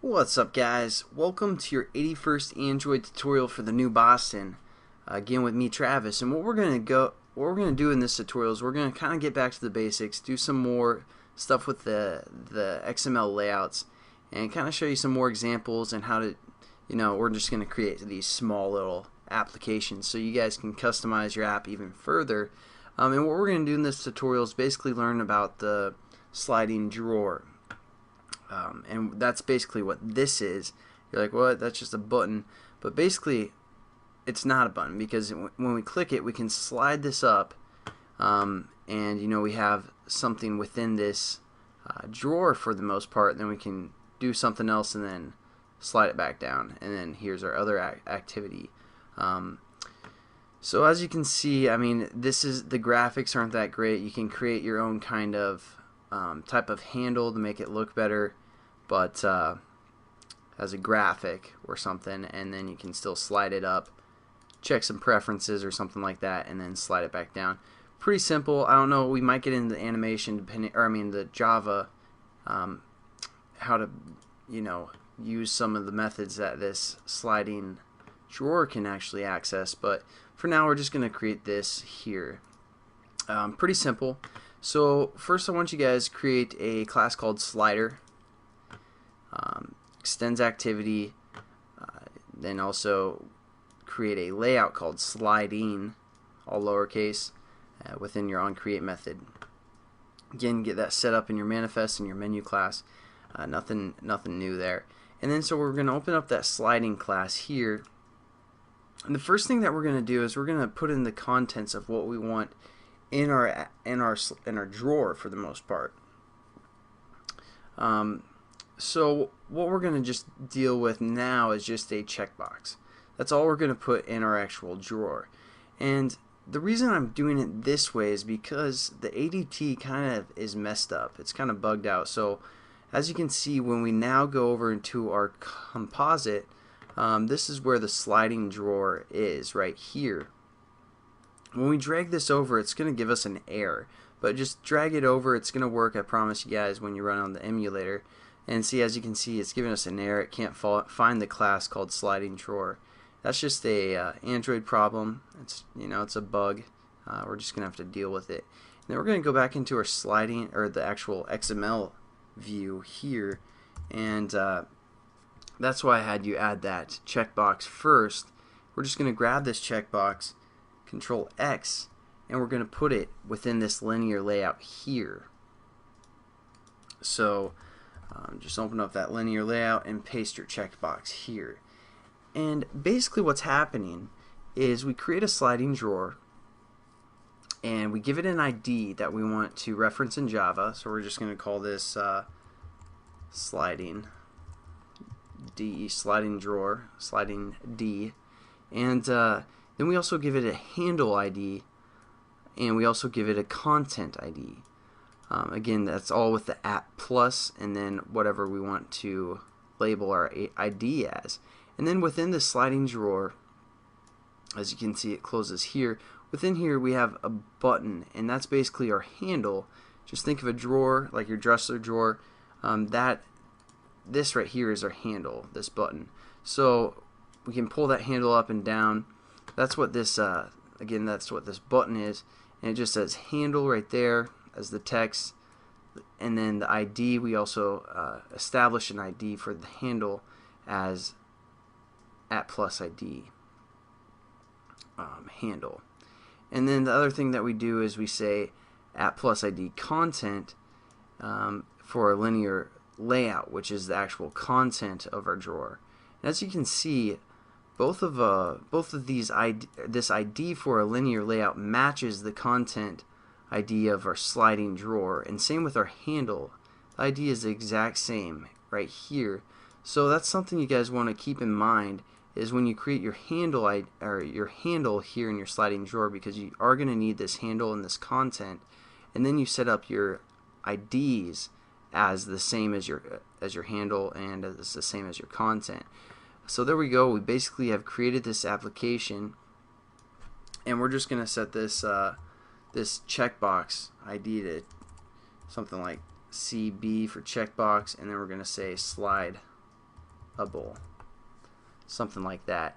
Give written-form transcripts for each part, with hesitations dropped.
What's up, guys? Welcome to your 81st Android tutorial for the new Boston. Again with me, Travis. And what we're gonna do in this tutorial is we're gonna kind of get back to the basics, do some more stuff with the XML layouts, and kind of show you some more examples and how to, we're just gonna create these small little applications so you guys can customize your app even further. And what we're gonna do in this tutorial is basically learn about the sliding drawer. And that's basically what this is. You're like, what? That's just a button. But basically, it's not a button, because when we click it, we can slide this up, and we have something within this drawer for the most part. Then we can do something else and then slide it back down. And then here's our other activity. So as you can see, I mean, the graphics aren't that great. You can create your own kind of type of handle to make it look better, but as a graphic or something, and then you can still slide it up, check some preferences or something like that, and then slide it back down. Pretty simple. I don't know, we might get into the animation the Java, how to use some of the methods that this sliding drawer can actually access, but for now we're just going to create this here. Pretty simple. So first I want you guys to create a class called slider, extends activity, then also create a layout called sliding, all lowercase, within your onCreate method. Again, get that set up in your manifest and your menu class. Nothing new there. And then so we're going to open up that sliding class here, and the first thing that we're going to do is we're going to put in the contents of what we want in our drawer for the most part. So what we're going to just deal with now is just a checkbox. That's all we're going to put in our actual drawer. And the reason I'm doing it this way is because the ADT kind of is messed up. It's kind of bugged out. So as you can see, when we now go over into our composite, this is where the sliding drawer is, right here. When we drag this over, it's going to give us an error, but just drag it over. It's going to work, I promise you guys, when you run on the emulator. And see, as you can see, it's giving us an error. It can't find the class called sliding drawer. That's just a Android problem. It's it's a bug. We're just going to have to deal with it. And then we're going to go back into our sliding, or the actual XML view here, and that's why I had you add that checkbox first. We're just going to grab this checkbox, Control X, and we're going to put it within this linear layout here. So just open up that linear layout and paste your checkbox here. And basically what's happening is we create a sliding drawer and we give it an ID that we want to reference in Java. So we're just going to call this sliding drawer, sliding D. And then we also give it a handle ID, and we also give it a content ID. Again, that's all with the app plus, and then whatever we want to label our ID as. And then within the sliding drawer, as you can see, it closes here. Within here we have a button, and that's basically our handle. Just think of a drawer like your dresser drawer. This right here is our handle, this button. So we can pull that handle up and down. That's what this again, that's what this button is, and it just says handle right there as the text. And then the ID, we also establish an ID for the handle as @ID handle. And then the other thing that we do is we say @ID content for a linear layout, which is the actual content of our drawer. And as you can see, both of these this ID for a linear layout matches the content ID of our sliding drawer, and same with our handle. The ID is the exact same right here. So that's something you guys want to keep in mind, is when you create your handle here in your sliding drawer, because you are going to need this handle and this content, and then you set up your IDs as the same as your handle and as the same as your content. So there we go. We basically have created this application, and we're just going to set this this checkbox ID to something like CB for checkbox, and then we're going to say slide a bowl, something like that.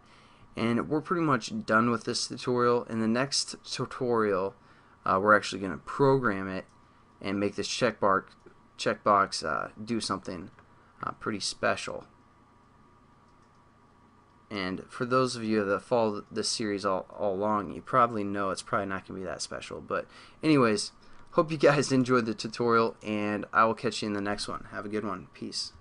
And we're pretty much done with this tutorial. In the next tutorial, we're actually going to program it and make this checkbox do something pretty special. And for those of you that follow this series all along, you probably know it's probably not going to be that special. But anyways, hope you guys enjoyed the tutorial, and I will catch you in the next one. Have a good one. Peace.